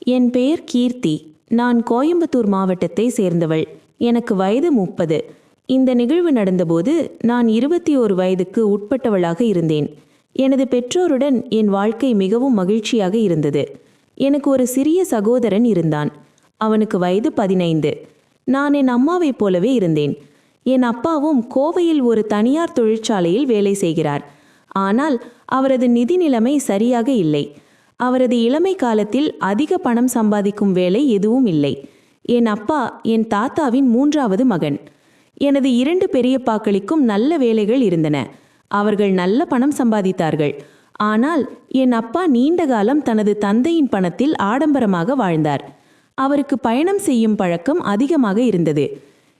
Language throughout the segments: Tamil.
என் பெயர் கீர்த்தி. நான் கோயம்புத்தூர் மாவட்டத்தை சேர்ந்தவள். எனக்கு வயது 30. இந்த நிகழ்வு நடந்தபோது நான் 21 வயதுக்கு உட்பட்டவளாக இருந்தேன். எனது பெற்றோருடன் என் வாழ்க்கை மிகவும் மகிழ்ச்சியாக இருந்தது. எனக்கு ஒரு சிறிய சகோதரன் இருந்தான். அவனுக்கு வயது 15. நான் என் அம்மாவைப் போலவே இருந்தேன். என் அப்பாவும் கோவையில் ஒரு தனியார் தொழிற்சாலையில் வேலை செய்கிறார். ஆனால் அவரது நிதி நிலைமை சரியாக இல்லை. அவரது இளமை காலத்தில் அதிக பணம் சம்பாதிக்கும் வேலை எதுவும் இல்லை. என் அப்பா என் தாத்தாவின் 3வது மகன். எனது 2 பெரியப்பாக்களுக்கும் நல்ல வேலைகள் இருந்தன. அவர்கள் நல்ல பணம் சம்பாதித்தார்கள். ஆனால் என் அப்பா நீண்ட காலம் தனது தந்தையின் பணத்தில் ஆடம்பரமாக வாழ்ந்தார். அவருக்கு பயணம் செய்யும் பழக்கம் அதிகமாக இருந்தது.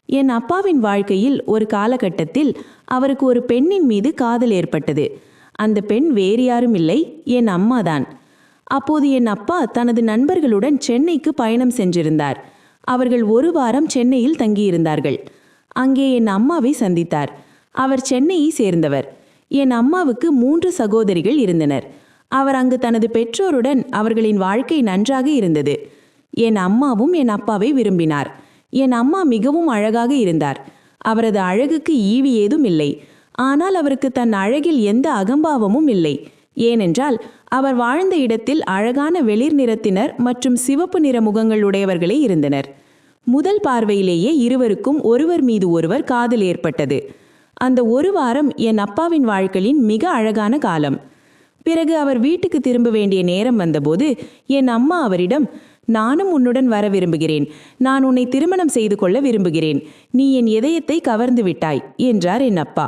என் அப்பாவின் வாழ்க்கையில் ஒரு காலகட்டத்தில் அவருக்கு ஒரு பெண்ணின் மீது காதல் ஏற்பட்டது. அந்த பெண் வேறு யாரும் இல்லை, என் அம்மாதான். அப்போது என் அப்பா தனது நண்பர்களுடன் சென்னைக்கு பயணம் சென்றிருந்தார். அவர்கள் 1 வாரம் சென்னையில் தங்கியிருந்தார்கள். அங்கே என் அம்மாவை சந்தித்தார். அவர் சென்னையை சேர்ந்தவர். என் அம்மாவுக்கு 3 சகோதரிகள் இருந்தனர். அவர் அங்கு தனது பெற்றோருடன் அவர்களின் வாழ்க்கை நன்றாக இருந்தது. என் அம்மாவும் என் அப்பாவை விரும்பினார். என் அம்மா மிகவும் அழகாக இருந்தார். அவரது அழகுக்கு ஈவு ஏதும் இல்லை. ஆனால் அவருக்கு தன் அழகில் எந்த அகம்பாவமும் இல்லை. ஏனென்றால் அவர் வாழ்ந்த இடத்தில் அழகான வெளிர் நிறத்தினர் மற்றும் சிவப்பு நிற முகங்களுடையவர்களே இருந்தனர். முதல் பார்வையிலேயே இருவருக்கும் ஒருவர் மீது ஒருவர் காதல் ஏற்பட்டது. அந்த 1 வாரம் என் அப்பாவின் வாழ்க்கையின் மிக அழகான காலம். பிறகு அவர் வீட்டுக்கு திரும்ப வேண்டிய நேரம் வந்தபோது என் அம்மா அவரிடம், நானும் உன்னுடன் வர விரும்புகிறேன். நான் உன்னை திருமணம் செய்து கொள்ள விரும்புகிறேன். நீ என் இதயத்தை கவர்ந்து விட்டாய் என்றார் என் அப்பா.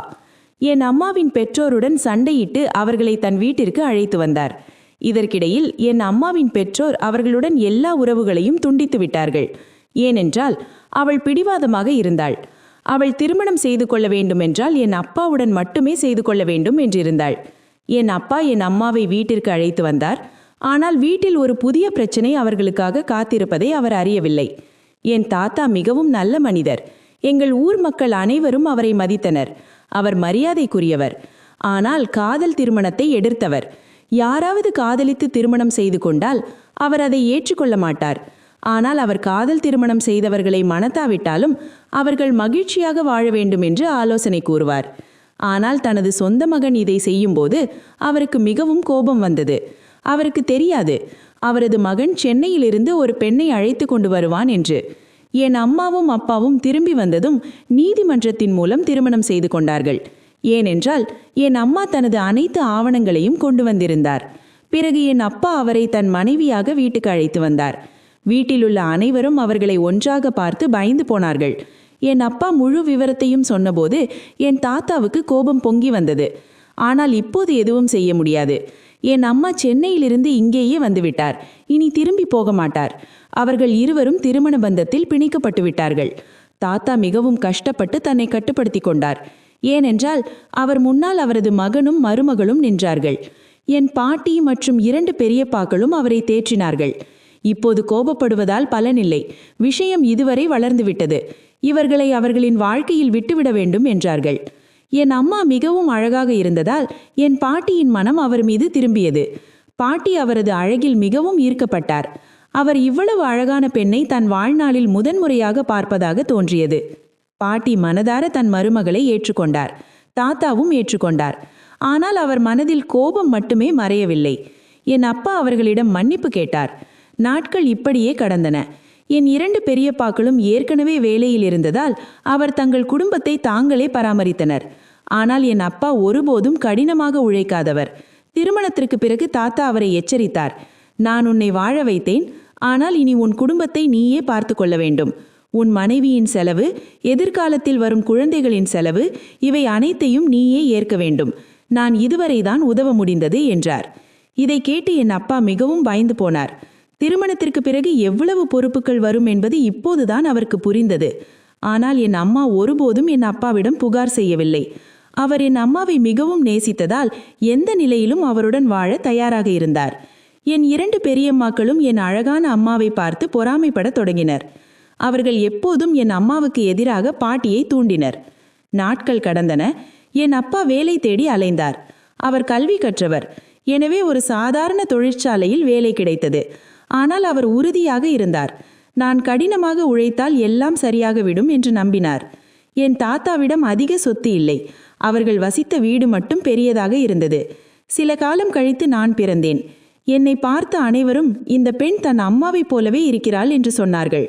என் அம்மாவின் பெற்றோருடன் சண்டையிட்டு அவர்களை தன் வீட்டிற்கு அழைத்து வந்தார். இதற்கிடையில் என் அம்மாவின் பெற்றோர் அவர்களுடன் எல்லா உறவுகளையும் துண்டித்து விட்டார்கள். ஏனென்றால் அவள் பிடிவாதமாக இருந்தாள். அவள் திருமணம் செய்து கொள்ள வேண்டுமென்றால் என் அப்பாவுடன் மட்டுமே செய்து கொள்ள வேண்டும் என்றிருந்தாள். என் அப்பா என் அம்மாவை வீட்டிற்கு அழைத்து வந்தார். ஆனால் வீட்டில் ஒரு புதிய பிரச்சனை அவர்களுக்காக காத்திருப்பதை அவர் அறியவில்லை. என் தாத்தா மிகவும் நல்ல மனிதர். எங்கள் ஊர் மக்கள் அனைவரும் அவரை மதித்தனர். அவர் மரியாதைக்குரியவர். ஆனால் காதல் திருமணத்தை எதிர்த்தவர். யாராவது காதலித்து திருமணம் செய்து கொண்டால் அவர் அதை ஏற்றுக்கொள்ள மாட்டார். ஆனால் அவர் காதல் திருமணம் செய்தவர்களை மணத்தாவிட்டாலும் அவர்கள் மகிழ்ச்சியாக வாழ வேண்டும் என்று ஆலோசனை கூறுவார். ஆனால் தனது சொந்த மகன் இதை செய்யும்போது அவருக்கு மிகவும் கோபம் வந்தது. அவருக்கு தெரியாது அவரது மகன் சென்னையிலிருந்து ஒரு பெண்ணை அழைத்து கொண்டு வருவான் என்று. என் அம்மாவும் அப்பாவும் திரும்பி வந்ததும் நீதிமன்றத்தின் மூலம் திருமணம் செய்து கொண்டார்கள். ஏனென்றால் என் அம்மா தனது அனைத்து ஆவணங்களையும் கொண்டு வந்திருந்தார். பிறகு என் அப்பா அவரை தன் மனைவியாக வீட்டுக்கு அழைத்து வந்தார். வீட்டிலுள்ள அனைவரும் அவர்களை ஒன்றாக பார்த்து பயந்து போனார்கள். என் அப்பா முழு விவரத்தையும் சொன்னபோது என் தாத்தாவுக்கு கோபம் பொங்கி வந்தது. ஆனால் இப்போது எதுவும் செய்ய முடியாது. என் அம்மா சென்னையிலிருந்து இங்கேயே வந்துவிட்டார். இனி திரும்பி போக மாட்டார். அவர்கள் இருவரும் திருமண பந்தத்தில் பிணைக்கப்பட்டு விட்டார்கள். தாத்தா மிகவும் கஷ்டப்பட்டு தன்னை கட்டுப்படுத்தி கொண்டார். ஏனென்றால் அவர் முன்னால் அவரது மகனும் மருமகளும் நின்றார்கள். என் பாட்டி மற்றும் 2 பெரியப்பாக்களும் அவரை தேற்றினார்கள். இப்போது கோபப்படுவதால் பலனில்லை. விஷயம் இதுவரை வளர்ந்துவிட்டது. இவர்களை அவர்களின் வாழ்க்கையில் விட்டுவிட வேண்டும் என்றார்கள். என் அம்மா மிகவும் அழகாக இருந்ததால் என் பாட்டியின் மனம் அவர் மீது திரும்பியது. பாட்டி அவரது அழகில் மிகவும் ஈர்க்கப்பட்டார். அவர் இவ்வளவு அழகான பெண்ணை தன் வாழ்நாளில் முதன்முறையாக பார்ப்பதாக தோன்றியது. பாட்டி மனதார தன் மருமகளை ஏற்றுக்கொண்டார். தாத்தாவும் ஏற்றுக்கொண்டார். ஆனால் அவர் மனதில் கோபம் மட்டுமே மறையவில்லை. என் அப்பா அவர்களிடம் மன்னிப்பு கேட்டார். நாட்கள் இப்படியே கடந்தன. என் 2 பெரியப்பாக்களும் ஏற்கனவே வேலையில் இருந்ததால் அவர் தங்கள் குடும்பத்தை தாங்களே பராமரித்தனர். ஆனால் என் அப்பா ஒருபோதும் கடினமாக உழைக்காதவர். திருமணத்திற்கு பிறகு தாத்தா அவரை எச்சரித்தார். நான் உன்னை வாழ வைத்தேன். ஆனால் இனி உன் குடும்பத்தை நீயே பார்த்து கொள்ள வேண்டும். உன் மனைவியின் செலவு, எதிர்காலத்தில் வரும் குழந்தைகளின் செலவு, இவை அனைத்தையும் நீயே ஏற்க வேண்டும். நான் இதுவரைதான் உதவ முடிந்தது என்றார். இதை கேட்டு என் அப்பா மிகவும் பயந்து போனார். திருமணத்திற்கு பிறகு எவ்வளவு பொறுப்புகள் வரும் என்பது இப்போதுதான் அவருக்கு புரிந்தது. ஆனால் என் அம்மா ஒருபோதும் என் அப்பாவிடம் புகார் செய்யவில்லை. அவர் என் அம்மாவை மிகவும் நேசித்ததால் எந்த நிலையிலும் அவருடன் வாழ தயாராக இருந்தார். என் 2 பெரியம்மாக்களும் என் அழகான அம்மாவை பார்த்து பொறாமைப்பட தொடங்கினர். அவர்கள் எப்போதும் என் அம்மாவுக்கு எதிராக பாட்டியை தூண்டினர். நாட்கள் கடந்தன. என் அப்பா வேலை தேடி அலைந்தார். அவர் கல்வி கற்றவர். எனவே ஒரு சாதாரண தொழிற்சாலையில் வேலை கிடைத்தது. ஆனால் அவர் உறுதியாக இருந்தார். நான் கடினமாக உழைத்தால் எல்லாம் சரியாகவிடும் என்று நம்பினார். என் தாத்தாவிடம் அதிக சொத்து இல்லை. அவர்கள் வசித்த வீடு மட்டும் பெரியதாக இருந்தது. சில காலம் கழித்து நான் பிறந்தேன். என்னை பார்த்த அனைவரும் இந்த பெண் தன் அம்மாவைப் போலவே இருக்கிறாள் என்று சொன்னார்கள்.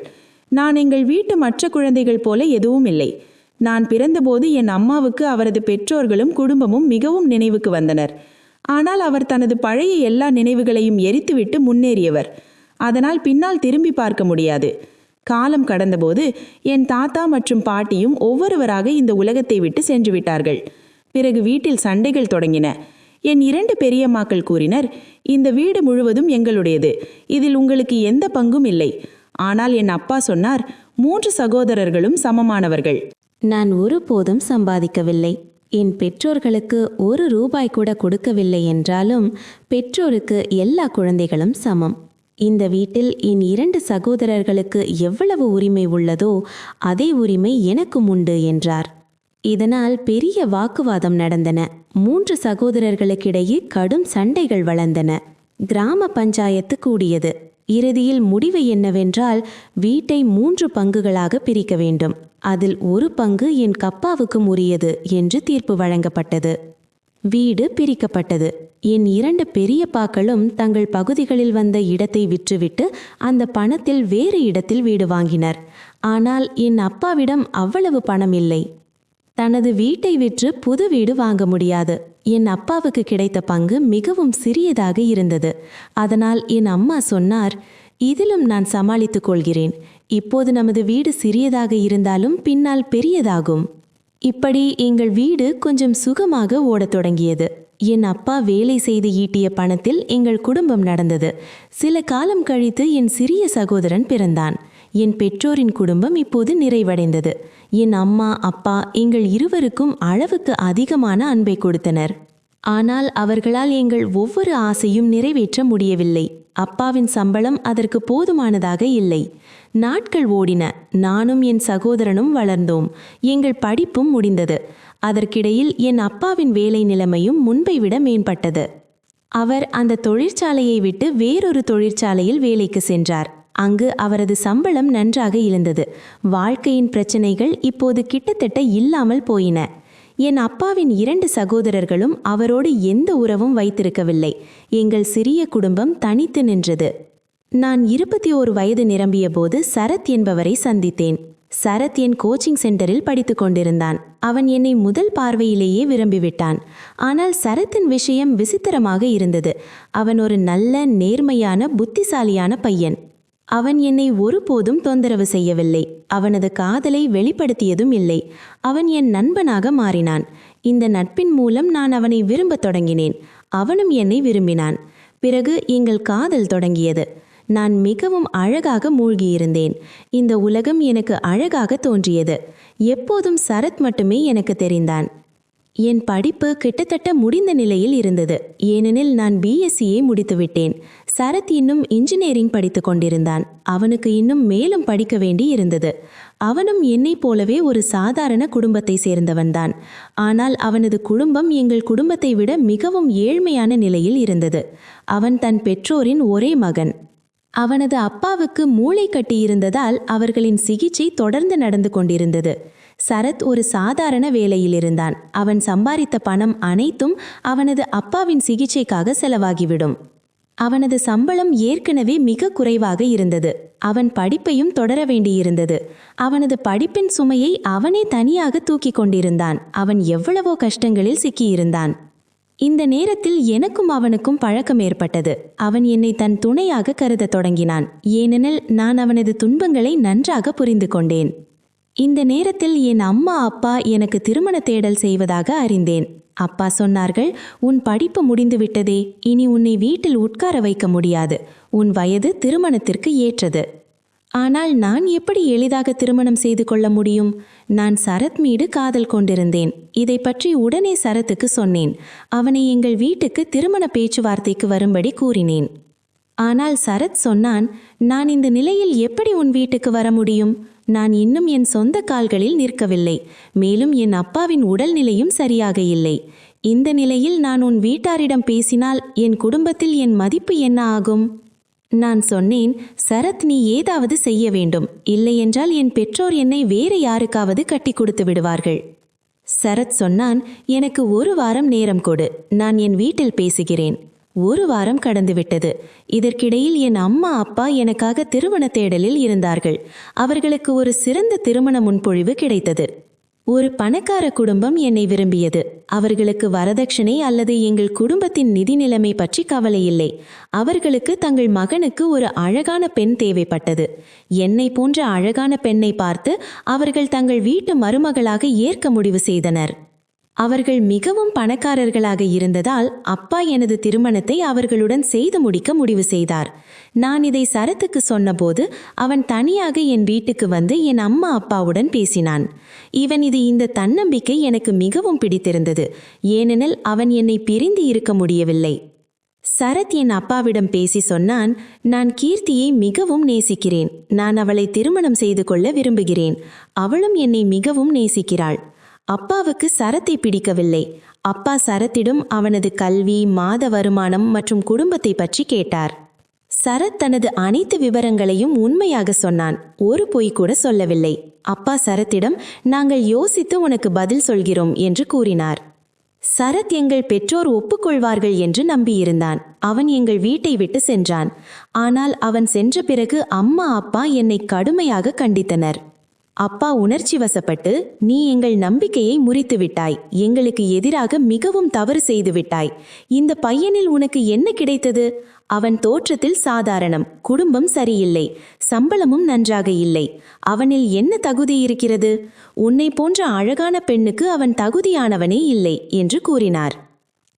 நான் எங்கள் வீட்டு மற்ற குழந்தைகள் போல எதுவும் இல்லை. நான் பிறந்தபோது என் அம்மாவுக்கு அவரது பெற்றோர்களும் குடும்பமும் மிகவும் நினைவுக்கு வந்தனர். ஆனால் அவர் தனது பழைய எல்லா நினைவுகளையும் எரித்துவிட்டு முன்னேறியவர். அதனால் பின்னால் திரும்பி பார்க்க முடியாது. காலம் கடந்தபோது என் தாத்தா மற்றும் பாட்டியும் ஒவ்வொருவராக இந்த உலகத்தை விட்டு சென்று விட்டார்கள். பிறகு வீட்டில் சண்டைகள் தொடங்கின. என் 2 பெரியம்மாக்கள் கூறினர், இந்த வீடு முழுவதும் எங்களுடையது, இதில் உங்களுக்கு எந்த பங்கும் இல்லை. ஆனால் என் அப்பா சொன்னார், 3 சகோதரர்களும் சமமானவர்கள். நான் ஒருபோதும் சம்பாதிக்கவில்லை. என் பெற்றோர்களுக்கு 1 ரூபாய் கூட கொடுக்கவில்லை என்றாலும் பெற்றோருக்கு எல்லா குழந்தைகளும் சமம். இந்த வீட்டில் என் 2 சகோதரர்களுக்கு எவ்வளவு உரிமை உள்ளதோ அதே உரிமை எனக்கும் உண்டு என்றார். இதனால் பெரிய வாக்குவாதம் நடந்தன. 3 சகோதரர்களுக்கிடையே கடும் சண்டைகள் வளர்ந்தன. கிராம பஞ்சாயத்து கூடியது. இறுதியில் முடிவு என்னவென்றால், வீட்டை 3 பங்குகளாக பிரிக்க வேண்டும். அதில் 1 பங்கு என் கப்பாவுக்கும் உரியது என்று தீர்ப்பு வழங்கப்பட்டது. வீடு பிரிக்கப்பட்டது. என் 2 பெரியப்பாக்களும் தங்கள் பகுதிகளில் வந்த இடத்தை விற்றுவிட்டு அந்த பணத்தில் வேறு இடத்தில் வீடு வாங்கினர். ஆனால் என் அப்பாவிடம் அவ்வளவு பணம் இல்லை. தனது வீட்டை விற்று புது வீடு வாங்க முடியாது. என் அப்பாவுக்கு கிடைத்த பங்கு மிகவும் சிறியதாக இருந்தது. அதனால் என் அம்மா சொன்னார், இதிலும் நான் சமாளித்துக் கொள்கிறேன். இப்போது நமது வீடு சிறியதாக இருந்தாலும் பின்னால் பெரியதாகும். இப்படி எங்கள் வீடு கொஞ்சம் சுகமாக ஓடத் தொடங்கியது. என் அப்பா வேலை செய்து ஈட்டிய பணத்தில் எங்கள் குடும்பம் நடந்தது. சில காலம் கழித்து என் சிறிய சகோதரன் பிறந்தான். என் பெற்றோரின் குடும்பம் இப்போது நிறைவடைந்தது. என் அம்மா அப்பா எங்கள் இருவருக்கும் அளவுக்கு அதிகமான அன்பை கொடுத்தனர். ஆனால் அவர்களால் எங்கள் ஒவ்வொரு ஆசையும் நிறைவேற்ற முடியவில்லை. அப்பாவின் சம்பளம் அதற்கு போதுமானதாக இல்லை. நாட்கள் ஓடின. நானும் என் சகோதரனும் வளர்ந்தோம். எங்கள் படிப்பும் முடிந்தது. அதற்கிடையில் என் அப்பாவின் வேலை நிலைமையும் முன்பை விட மேம்பட்டது. அவர் அந்த தொழிற்சாலையை விட்டு வேறொரு தொழிற்சாலையில் வேலைக்கு சென்றார். அங்கு அவரது சம்பளம் நன்றாக இருந்தது. வாழ்க்கையின் பிரச்சனைகள் இப்போது கிட்டத்தட்ட இல்லாமல் போயின. என் அப்பாவின் 2 சகோதரர்களும் அவரோடு எந்த உறவும் வைத்திருக்கவில்லை. எங்கள் சிறிய குடும்பம் தனித்து நின்றது. நான் 21 வயது நிரம்பிய போது சரத் என்பவரை சந்தித்தேன். சரத் என் கோச்சிங் சென்டரில் படித்து கொண்டிருந்தான். அவன் என்னை முதல் பார்வையிலேயே விரும்பிவிட்டான். ஆனால் சரத்தின் விஷயம் விசித்திரமாக இருந்தது. அவன் ஒரு நல்ல, நேர்மையான, புத்திசாலியான பையன். அவன் என்னை ஒருபோதும் தொந்தரவு செய்யவில்லை. அவனது காதலை வெளிப்படுத்தியதும் இல்லை. அவன் என் நண்பனாக மாறினான். இந்த நட்பின் மூலம் நான் அவனை விரும்பத் தொடங்கினேன். அவனும் என்னை விரும்பினான். பிறகு எங்கள் காதல் தொடங்கியது. நான் மிகவும் அழகாக மூழ்கியிருந்தேன். இந்த உலகம் எனக்கு அழகாக தோன்றியது. எப்போதும் சரத் மட்டுமே எனக்கு தெரிந்தான். என் படிப்பு கிட்டத்தட்ட முடிந்த நிலையில் இருந்தது. ஏனெனில் நான் பிஎஸ்சியை முடித்துவிட்டேன். சரத் இன்னும் இன்ஜினியரிங் படித்து கொண்டிருந்தான். அவனுக்கு இன்னும் மேலும் படிக்க வேண்டி இருந்தது. அவனும் என்னைப் போலவே ஒரு சாதாரண குடும்பத்தை சேர்ந்தவன்தான். ஆனால் அவனது குடும்பம் எங்கள் குடும்பத்தை விட மிகவும் ஏழ்மையான நிலையில் இருந்தது. அவன் தன் பெற்றோரின் ஒரே மகன். அவனது அப்பாவுக்கு மூளை கட்டியிருந்ததால் அவர்களின் சிகிச்சை தொடர்ந்து நடந்து கொண்டிருந்தது. சரத் ஒரு சாதாரண வேலையில் இருந்தான். அவன் சம்பாதித்த பணம் அனைத்தும் அவனது அப்பாவின் சிகிச்சைக்காக செலவாகிவிடும். அவனது சம்பளம் ஏற்கனவே மிக குறைவாக இருந்தது. அவன் படிப்பையும் தொடர வேண்டியிருந்தது. அவனது படிப்பின் சுமையை அவனே தனியாக தூக்கி கொண்டிருந்தான். அவன் எவ்வளவோ கஷ்டங்களில் சிக்கியிருந்தான். இந்த நேரத்தில் எனக்கும் அவனுக்கும் பழக்கம் ஏற்பட்டது. அவன் என்னை தன் துணையாக கருதத் தொடங்கினான். ஏனெனில் நான் அவனது துன்பங்களை நன்றாக புரிந்து கொண்டேன். இந்த நேரத்தில் என் அம்மா அப்பா எனக்கு திருமண தேடல் செய்வதாக அறிந்தேன். அப்பா சொன்னார்கள், உன் படிப்பு முடிந்துவிட்டதே, இனி உன்னை வீட்டில் உட்கார வைக்க முடியாது. உன் வயது திருமணத்திற்கு ஏற்றது. ஆனால் நான் எப்படி எளிதாக திருமணம் செய்து கொள்ள முடியும்? நான் சரத் மீது காதல் கொண்டிருந்தேன். இதை பற்றி உடனே சரத்துக்கு சொன்னேன். அவனை எங்கள் வீட்டுக்கு திருமண பேச்சுவார்த்தைக்கு வரும்படி கூறினேன். ஆனால் சரத் சொன்னான், நான் இந்த நிலையில் எப்படி உன் வீட்டுக்கு வர முடியும்? நான் இன்னும் என் சொந்த கால்களில் நிற்கவில்லை. மேலும் என் அப்பாவின் உடல்நிலையும் சரியாக இல்லை. இந்த நிலையில் நான் உன் வீட்டாரிடம் பேசினால் என் குடும்பத்தில் என் மதிப்பு என்ன ஆகும்? நான் சொன்னேன், சரத், நீ ஏதாவது செய்ய வேண்டும், இல்லையென்றால் என் பெற்றோர் என்னை வேறு யாருக்காவது கட்டி கொடுத்து விடுவார்கள். சரத் சொன்னான், எனக்கு 1 வாரம் நேரம் கொடு, நான் என் வீட்டில் பேசுகிறேன். 1 வாரம் கடந்துவிட்டது. இதற்கிடையில் என் அம்மா அப்பா எனக்காக திருமண தேடலில் இருந்தார்கள். அவர்களுக்கு ஒரு சிறந்த திருமண முன்பொழிவு கிடைத்தது. ஒரு பணக்கார குடும்பம் என்னை விரும்பியது. அவர்களுக்கு வரதட்சணை அல்லது எங்கள் குடும்பத்தின் நிதி நிலைமை பற்றி கவலை இல்லை. அவர்களுக்கு தங்கள் மகனுக்கு ஒரு அழகான பெண் தேவைப்பட்டது. என்னை போன்ற அழகான பெண்ணை பார்த்து அவர்கள் தங்கள் வீட்டு மருமகளாக ஏற்க முடிவு செய்தனர். அவர்கள் மிகவும் பணக்காரர்களாக இருந்ததால் அப்பா எனது திருமணத்தை அவர்களுடன் செய்து முடிக்க முடிவு செய்தார். நான் இதை சரத்துக்கு சொன்னபோது அவன் தனியாக என் வீட்டுக்கு வந்து என் அம்மா அப்பாவுடன் பேசினான். இந்த தன்னம்பிக்கை எனக்கு மிகவும் பிடித்திருந்தது. ஏனெனில் அவன் என்னை பிரிந்து இருக்க முடியவில்லை. சரத் என் அப்பாவிடம் பேசி சொன்னான், நான் கீர்த்தியை மிகவும் நேசிக்கிறேன். நான் அவளை திருமணம் செய்து கொள்ள விரும்புகிறேன். அவளும் என்னை மிகவும் நேசிக்கிறாள். அப்பாவுக்கு சரத்தை பிடிக்கவில்லை. அப்பா சரத்திடம் அவனது கல்வி, மாத வருமானம் மற்றும் குடும்பத்தை பற்றி கேட்டார். சரத் தனது அனைத்து விவரங்களையும் உண்மையாக சொன்னான். ஒரு பொய் கூட சொல்லவில்லை. அப்பா சரத்திடம், நாங்கள் யோசித்து உனக்கு பதில் சொல்கிறோம் என்று கூறினார். சரத் எங்கள் பெற்றோர் ஒப்புக்கொள்வார்கள் என்று நம்பியிருந்தான். அவன் எங்கள் வீட்டை விட்டு சென்றான். ஆனால் அவன் சென்ற பிறகு அம்மா அப்பா என்னை கடுமையாக கண்டித்தனர். அப்பா உணர்ச்சி வசப்பட்டு, நீ எங்கள் நம்பிக்கையை முறித்து விட்டாய், எங்களுக்கு எதிராக மிகவும் தவறு செய்து விட்டாய். இந்த பையனில் உனக்கு என்ன கிடைத்தது? அவன் தோற்றத்தில் சாதாரணம், குடும்பம் சரியில்லை, சம்பளமும் நன்றாக இல்லை. அவனில் என்ன தகுதி இருக்கிறது? உன்னை போன்ற அழகான பெண்ணுக்கு அவன் தகுதியானவனே இல்லை என்று கூறினார்.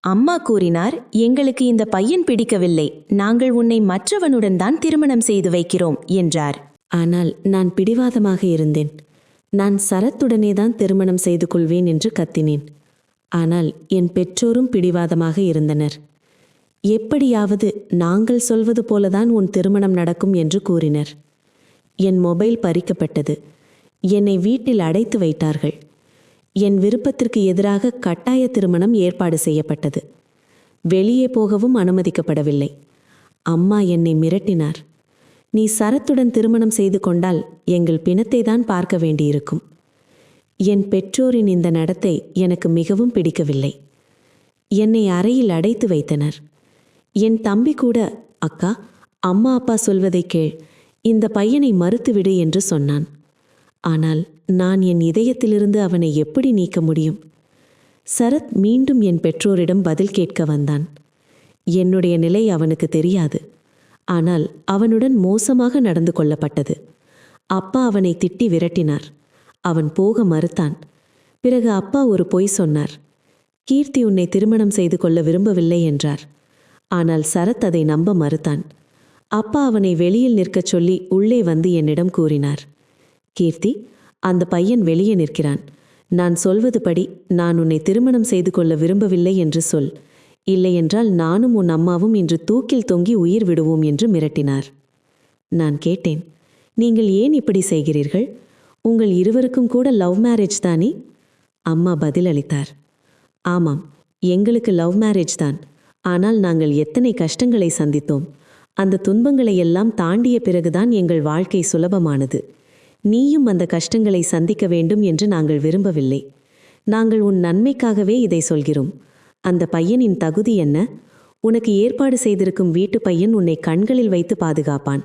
அம்மா கூறினார், எங்களுக்கு இந்த பையன் பிடிக்கவில்லை, நாங்கள் உன்னை மற்றவனுடன் தான் திருமணம் செய்து வைக்கிறோம் என்றார். ஆனால் நான் பிடிவாதமாக இருந்தேன். நான் சரத்துடனே தான் திருமணம் செய்து கொள்வேன் என்று கத்தினேன். ஆனால் என் பெற்றோரும் பிடிவாதமாக இருந்தனர். எப்படியாவது நாங்கள் சொல்வது போலதான் உன் திருமணம் நடக்கும் என்று கூறினர். என் மொபைல் பறிக்கப்பட்டது. என்னை வீட்டில் அடைத்து வைத்தார்கள். என் விருப்பத்திற்கு எதிராக கட்டாய திருமணம் ஏற்பாடு செய்யப்பட்டது. வெளியே போகவும் அனுமதிக்கப்படவில்லை. அம்மா என்னை மிரட்டினார். நீ சரத்துடன் திருமணம் செய்து கொண்டால் எங்கள் பிணத்தை தான் பார்க்க வேண்டியிருக்கும். என் பெற்றோரின் இந்த நடத்தை எனக்கு மிகவும் பிடிக்கவில்லை. என்னை அறையில் அடைத்து வைத்தனர். என் தம்பி கூட, அக்கா, அம்மா அப்பா சொல்வதை கேள், இந்த பையனை மறுத்துவிடு என்று சொன்னான். ஆனால் நான் என் இதயத்திலிருந்து அவனை எப்படி நீக்க முடியும்? சரத் மீண்டும் என் பெற்றோரிடம் பதில் கேட்க வந்தான். என்னுடைய நிலை அவனுக்கு தெரியாது. ஆனால் அவனுடன் மோசமாக நடந்து கொள்ளப்பட்டது. அப்பா அவனை திட்டி விரட்டினார். அவன் போக மறுத்தான். பிறகு அப்பா ஒரு பொய் சொன்னார். கீர்த்தி உன்னை திருமணம் செய்து கொள்ள விரும்பவில்லை என்றார். ஆனால் சரத் அதை நம்ப மறுத்தான். அப்பா அவனை வெளியில் நிற்கச் சொல்லி உள்ளே வந்து என்னிடம் கூறினார். கீர்த்தி, அந்த பையன் வெளியே நிற்கிறான். நான் சொல்வதுபடி நான் உன்னை திருமணம் செய்து கொள்ள விரும்பவில்லை என்று சொல். இல்லையென்றால் நானும் உன் அம்மாவும் இன்று தூக்கில் தொங்கி உயிர் விடுவோம் என்று மிரட்டினார். நான் கேட்டேன், நீங்கள் ஏன் இப்படி செய்கிறீர்கள்? உங்கள் இருவருக்கும் கூட லவ் மேரேஜ் தானே? அம்மா பதிலளித்தார். ஆமாம், எங்களுக்கு லவ் மேரேஜ் தான். ஆனால் நாங்கள் எத்தனை கஷ்டங்களை சந்தித்தோம். அந்த துன்பங்களை எல்லாம் தாண்டிய பிறகுதான் எங்கள் வாழ்க்கை சுலபமானது. நீயும் அந்த கஷ்டங்களை சந்திக்க வேண்டும் என்று நாங்கள் விரும்பவில்லை. நாங்கள் உன் நன்மைக்காகவே இதை சொல்கிறோம். அந்த பையனின் தகுதி என்ன? உனக்கு ஏற்பாடு செய்திருக்கும் வீட்டு பையன் உன்னை கண்களில் வைத்து பாதுகாப்பான்.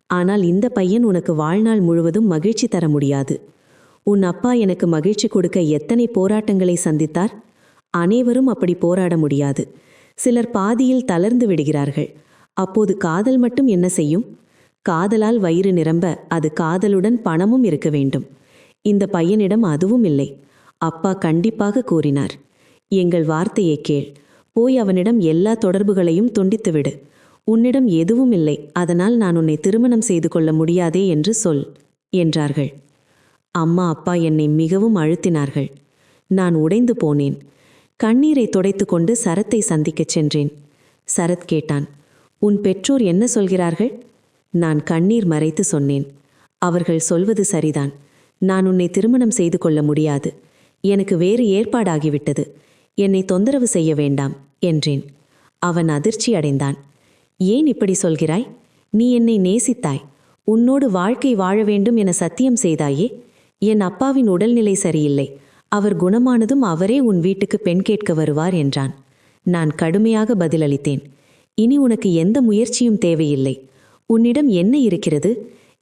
ஆனால் இந்த பையன் உனக்கு வாழ்நாள் முழுவதும் மகிழ்ச்சி தர முடியாது. உன் அப்பா எனக்கு மகிழ்ச்சி கொடுக்க எத்தனை போராட்டங்களை சந்தித்தார்? அனைவரும் அப்படி போராட முடியாது. சிலர் பாதியில் தளர்ந்து விடுகிறார்கள். அப்போது காதல் மட்டும் என்ன செய்யும்? காதலால் வயிறு நிரம்ப அது காதலுடன் பணமும் இருக்க வேண்டும். இந்த பையனிடம் அதுவும் இல்லை. அப்பா கண்டிப்பாக கூறினார், எங்கள் வார்த்தையை கேள், போய் அவனிடம் எல்லா தொடர்புகளையும் துண்டித்துவிடு. உன்னிடம் எதுவும் இல்லை, அதனால் நான் உன்னை திருமணம் செய்து கொள்ள முடியாதே என்று சொல் என்றார்கள். அம்மா அப்பா என்னை மிகவும் அழுத்தினார்கள். நான் உடைந்து போனேன். கண்ணீரை துடைத்து கொண்டு சரத்தை சந்திக்கச் சென்றேன். சரத் கேட்டான், உன் பெற்றோர் என்ன சொல்கிறார்கள்? நான் கண்ணீர் மறைத்து சொன்னேன், அவர்கள் சொல்வது சரிதான். நான் உன்னை திருமணம் செய்து கொள்ள முடியாது. எனக்கு வேறு ஏற்பாடாகிவிட்டது. என்னை தொந்தரவு செய்ய வேண்டாம் என்றேன். அவன் அதிர்ச்சி அடைந்தான். ஏன் இப்படி சொல்கிறாய்? நீ என்னை நேசித்தாய், உன்னோடு வாழ்க்கை வாழ வேண்டும் என சத்தியம் செய்தாயே. என் அப்பாவின் உடல்நிலை சரியில்லை, அவர் குணமானதும் அவரே உன் வீட்டுக்கு பெண் கேட்க வருவார் என்றான். நான் கடுமையாக பதிலளித்தேன். இனி உனக்கு எந்த முயற்சியும் தேவையில்லை. உன்னிடம் என்ன இருக்கிறது?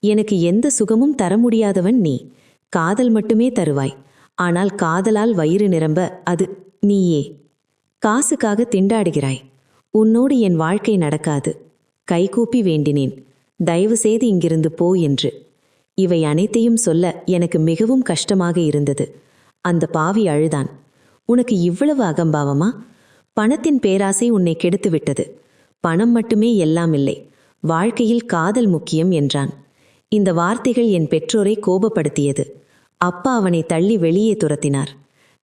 எனக்கு எந்த சுகமும் தர முடியாதவன் நீ. காதல் மட்டுமே தருவாய், ஆனால் காதலால் வயிறு நிரம்ப அது நீயே. காசுக்காக திண்டாடுகிறாய். உன்னோடு என் வாழ்க்கை நடக்காது. கைகூப்பி வேண்டினேன், தயவு செய்து இங்கிருந்து போ என்று. இவை அனைத்தையும் சொல்ல எனக்கு மிகவும் கஷ்டமாக இருந்தது. அந்த பாவி அழுதான். உனக்கு இவ்வளவு அகம்பாவமா? பணத்தின் பேராசை உன்னை கெடுத்துவிட்டது. பணம் மட்டுமே எல்லாம் இல்லை, வாழ்க்கையில் காதல் முக்கியம் என்றான். இந்த வார்த்தைகள் என் பெற்றோரை கோபப்படுத்தியது. அப்பா அவனை தள்ளி வெளியே துரத்தினார்.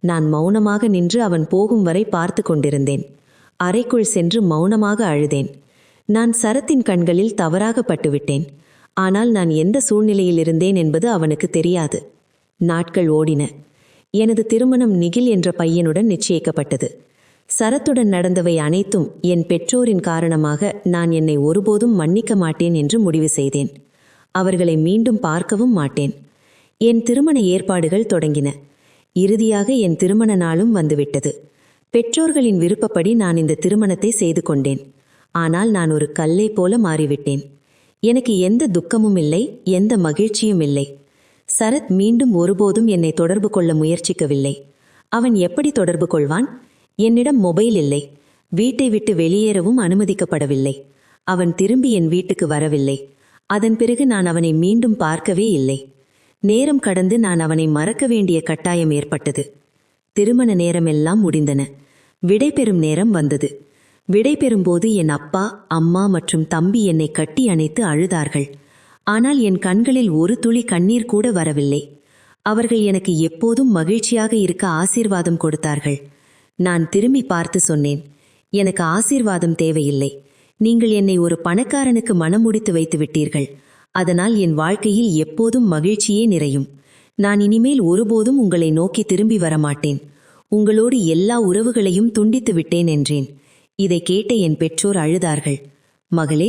நான் மௌனமாக நின்று அவன் போகும் வரை பார்த்து கொண்டிருந்தேன். அறைக்குள் சென்று மௌனமாக அழுதேன். நான் சரத்தின் கண்களில் தவறாக பட்டுவிட்டேன். ஆனால் நான் எந்த சூழ்நிலையில் இருந்தேன் என்பது அவனுக்கு தெரியாது. நாட்கள் ஓடின. எனது திருமணம் நிகில் என்ற பையனுடன் நிச்சயிக்கப்பட்டது. சரத்துடன் நடந்தவை அனைத்தும் என் பெற்றோரின் காரணமாக நான் என்னை ஒருபோதும் மன்னிக்க மாட்டேன் என்று முடிவு செய்தேன். அவர்களை மீண்டும் பார்க்கவும் மாட்டேன். என் திருமண ஏற்பாடுகள் தொடங்கின. இறுதியாக என் திருமண நாளும் வந்துவிட்டது. பெற்றோர்களின் விருப்பப்படி நான் இந்த திருமணத்தை செய்து கொண்டேன். ஆனால் நான் ஒரு கல்லை போல மாறிவிட்டேன். எனக்கு எந்த துக்கமும் இல்லை, எந்த மகிழ்ச்சியும் இல்லை. சரத் மீண்டும் ஒருபோதும் என்னை தொடர்பு கொள்ள முயற்சிக்கவில்லை. அவன் எப்படி தொடர்பு கொள்வான்? என்னிடம் மொபைல் இல்லை. வீட்டை விட்டு வெளியேறவும் அனுமதிக்கப்படவில்லை. அவன் திரும்பி என் வீட்டுக்கு வரவில்லை. அதன் பிறகு நான் அவனை மீண்டும் பார்க்கவே இல்லை. நேரம் கடந்து நான் அவனை மறக்க வேண்டிய கட்டாயம் ஏற்பட்டது. திருமண நேரமெல்லாம் முடிந்தன. விடைபெறும் நேரம் வந்தது. விடைபெறும்போது என் அப்பா, அம்மா மற்றும் தம்பி என்னை கட்டி அணைத்து அழுதார்கள். ஆனால் என் கண்களில் ஒரு துளி கண்ணீர் கூட வரவில்லை. அவர்கள் எனக்கு எப்போதும் மகிழ்ச்சியாக இருக்க ஆசீர்வாதம் கொடுத்தார்கள். நான் திரும்பி பார்த்து சொன்னேன், எனக்கு ஆசீர்வாதம் தேவையில்லை. நீங்கள் என்னை ஒரு பணக்காரனுக்கு மனமுடித்து வைத்து விட்டீர்கள். அதனால் என் வாழ்க்கையில் எப்போதும் மகிழ்ச்சியே நிறையும். நான் இனிமேல் ஒருபோதும் உங்களை நோக்கி திரும்பி வரமாட்டேன். உங்களோடு எல்லா உறவுகளையும் துண்டித்து விட்டேன் என்றேன். இதை கேட்ட என் பெற்றோர் அழுதார்கள். மகளே,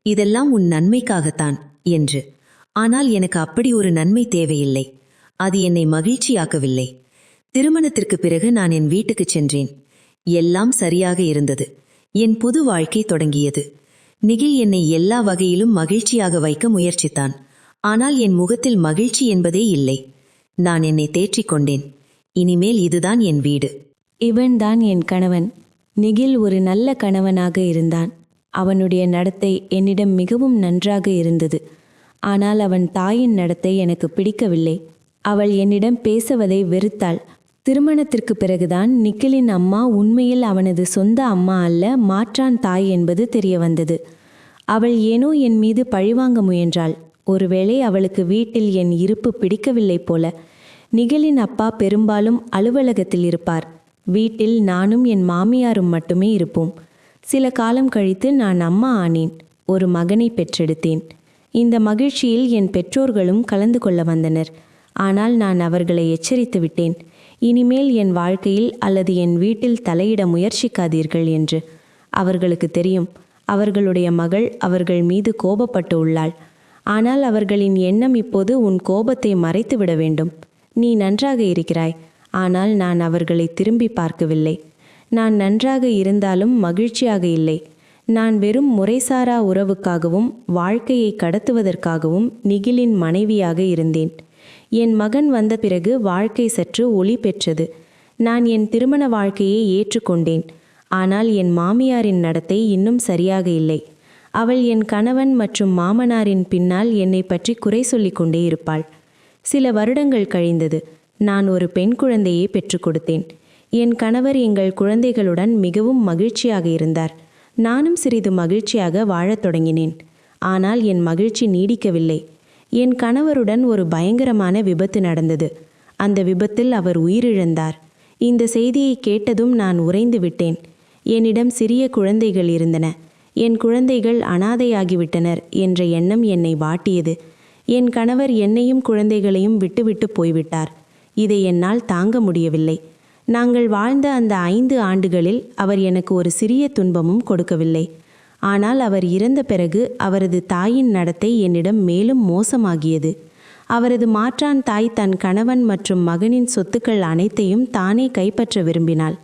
இதெல்லாம் உன் நன்மைக்காகத்தான் என்று. ஆனால் எனக்கு அப்படி ஒரு நன்மை தேவையில்லை. அது என்னை மகிழ்ச்சியாக்கவில்லை. திருமணத்திற்கு பிறகு நான் என் வீட்டுக்குச் சென்றேன். எல்லாம் சரியாக இருந்தது. என் புது வாழ்க்கை தொடங்கியது. நிகில் என்னை எல்லா வகையிலும் மகிழ்ச்சியாக வைக்க முயற்சித்தான். ஆனால் என் முகத்தில் மகிழ்ச்சி என்பதே இல்லை. நான் என்னை தேற்றிக் கொண்டேன். இனிமேல் இதுதான் என் வீடு. இவன்தான் என் கணவன். நிகில் ஒரு நல்ல கணவனாக இருந்தான். அவனுடைய நடத்தை என்னிடம் மிகவும் நன்றாக இருந்தது. ஆனால் அவன் தாயின் நடத்தை எனக்கு பிடிக்கவில்லை. அவள் என்னிடம் பேசுவதை வெறுத்தாள். திருமணத்திற்கு பிறகுதான் நிக்கிலின் அம்மா உண்மையில் அவனது சொந்த அம்மா அல்ல, மாற்றான் தாய் என்பது தெரிய வந்தது. அவள் ஏனோ என் மீது பழிவாங்க முயன்றாள். ஒருவேளை அவளுக்கு வீட்டில் என் இருப்பு பிடிக்கவில்லை போல. நிகிலின் அப்பா பெரும்பாலும் அலுவலகத்தில் இருப்பார். வீட்டில் நானும் என் மாமியாரும் மட்டுமே இருப்போம். சில காலம் கழித்து நான் அம்மா ஆனேன். ஒரு மகனை பெற்றெடுத்தேன். இந்த மகிழ்ச்சியில் என் பெற்றோர்களும் கலந்து கொள்ள வந்தனர். ஆனால் நான் அவர்களை எச்சரித்து விட்டேன், இனிமேல் என் வாழ்க்கையில் அல்லது என் வீட்டில் தலையிட முயற்சிக்காதீர்கள் என்று. அவர்களுக்கு தெரியும், அவர்களுடைய மகள் அவர்கள் மீது கோபப்பட்டு உள்ளாள். ஆனால் அவர்களின் எண்ணம் இப்போது உன் கோபத்தை மறைத்து விட வேண்டும். நீ நன்றாக இருக்கிறாய். ஆனால் நான் அவர்களை திரும்பி பார்க்கவில்லை. நான் நன்றாக இருந்தாலும் மகிழ்ச்சியாக இல்லை. நான் வெறும் முறைசாரா உறவுக்காகவும் வாழ்க்கையை கடத்துவதற்காகவும் நிகிலின் மனைவியாக இருந்தேன். என் மகன் வந்த பிறகு வாழ்க்கை சற்று ஒளி பெற்றது. நான் என் திருமண வாழ்க்கையை ஏற்றுக்கொண்டேன். ஆனால் என் மாமியாரின் நடத்தை இன்னும் சரியாக இல்லை. அவள் என் கணவன் மற்றும் மாமனாரின் பின்னால் என்னை பற்றி குறை சொல்லிக் கொண்டே இருப்பாள். சில வருடங்கள் கழிந்தது. நான் ஒரு பெண் குழந்தையை பெற்றுக் கொடுத்தேன். என் கணவர் எங்கள் குழந்தைகளுடன் மிகவும் மகிழ்ச்சியாக இருந்தார். நானும் சிறிது மகிழ்ச்சியாக வாழத் தொடங்கினேன். ஆனால் என் மகிழ்ச்சி நீடிக்கவில்லை. என் கணவருடன் ஒரு பயங்கரமான விபத்து நடந்தது. அந்த விபத்தில் அவர் உயிரிழந்தார். இந்த செய்தியை கேட்டதும் நான் உறைந்து விட்டேன். என்னிடம் சிறிய குழந்தைகள் இருந்தன. என் குழந்தைகள் அனாதையாகிவிட்டனர் என்ற எண்ணம் என்னை வாட்டியது. என் கணவர் என்னையும் குழந்தைகளையும் விட்டுவிட்டு போய்விட்டார். இதை என்னால் தாங்க முடியவில்லை. நாங்கள் வாழ்ந்த அந்த 5 ஆண்டுகளில் அவர் எனக்கு ஒரு சிறிய துன்பமும் கொடுக்கவில்லை. ஆனால் அவர் இறந்த பிறகு அவரது தாயின் நடத்தை என்னிடம் மேலும் மோசமாகியது. அவரது மாற்றான் தாய் தன் கணவன் மற்றும் மகனின் சொத்துக்கள் அனைத்தையும் தானே கைப்பற்ற விரும்பினாள்.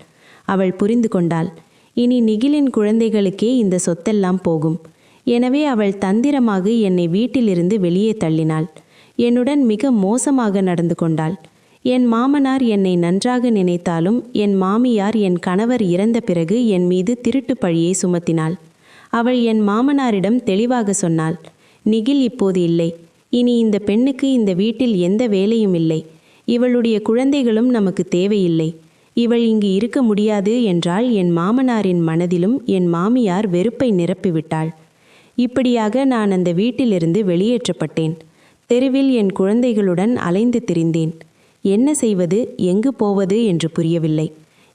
அவள் புரிந்து கொண்டாள், இனி நிகிலின் குழந்தைகளுக்கே இந்த சொத்தெல்லாம் போகும். எனவே அவள் தந்திரமாக என்னை வீட்டிலிருந்து வெளியே தள்ளினாள். என்னுடன் மிக மோசமாக நடந்து கொண்டாள். என் மாமனார் என்னை நன்றாக நினைத்தாலும் என் மாமியார் என் கணவர் இறந்த பிறகு என் மீது திருட்டு பழியை சுமத்தினாள். அவள் என் மாமனாரிடம் தெளிவாக சொன்னாள், நிகில் இப்போது இல்லை. இனி இந்த பெண்ணுக்கு இந்த வீட்டில் எந்த வேலையும் இல்லை. இவளுடைய குழந்தைகளும் நமக்கு தேவையில்லை. இவள் இங்கு இருக்க முடியாது என்றால் என் மாமனாரின் மனதிலும் என் மாமியார் வெறுப்பை நிரப்பிவிட்டாள். இப்படியாக நான் அந்த வீட்டிலிருந்து வெளியேற்றப்பட்டேன். தெருவில் என் குழந்தைகளுடன் அலைந்து திரிந்தேன். என்ன செய்வது, எங்கு போவது என்று புரியவில்லை.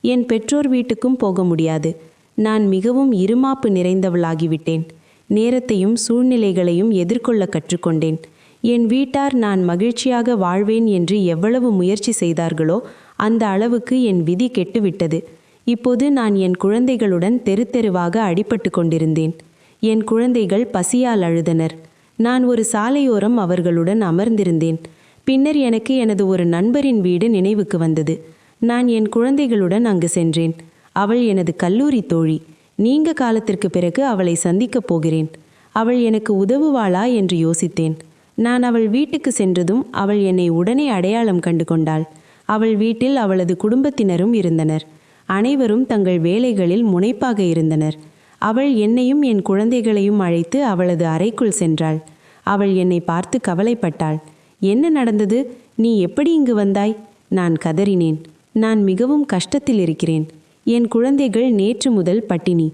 என் பெற்றோர் வீட்டுக்கும் போக முடியாது. நான் மிகவும் இருமாப்பு நிறைந்தவளாகிவிட்டேன். நேரத்தையும் சூழ்நிலைகளையும் எதிர்கொள்ள கற்றுக்கொண்டேன். என் வீட்டார் நான் மகிழ்ச்சியாக வாழ்வேன் என்று எவ்வளவு முயற்சி செய்தார்களோ அந்த அளவுக்கு என் விதி கெட்டுவிட்டது. இப்போது நான் என் குழந்தைகளுடன் தெரு தெருவாக அடிபட்டு கொண்டிருந்தேன். என் குழந்தைகள் பசியால் அழுதனர். நான் ஒரு சாலையோரம் அவர்களுடன் அமர்ந்திருந்தேன். பின்னர் எனக்கு எனது ஒரு நண்பரின் வீடு நினைவுக்கு வந்தது. நான் என் குழந்தைகளுடன் அங்கு சென்றேன். அவள் எனது கல்லூரி தோழி. நீண்ட காலத்திற்கு பிறகு அவளை சந்திக்கப் போகிறேன். அவள் எனக்கு உதவுவாளா என்று யோசித்தேன். நான் அவள் வீட்டுக்கு சென்றதும் அவள் என்னை உடனே அடையாளம் கண்டு கொண்டாள். அவள் வீட்டில் அவளது குடும்பத்தினரும் இருந்தனர். அனைவரும் தங்கள் வேலைகளில் முனைப்பாக இருந்தனர். அவள் என்னையும் என் குழந்தைகளையும் அழைத்து அவளது அறைக்குள் சென்றாள். அவள் என்னை பார்த்து கவலைப்பட்டாள். என்ன நடந்தது? நீ எப்படி இங்கு வந்தாய்? நான் கதறினேன். நான் மிகவும் கஷ்டத்தில் இருக்கிறேன். என் குழந்தைகள் நேற்று முதல் பட்டினி.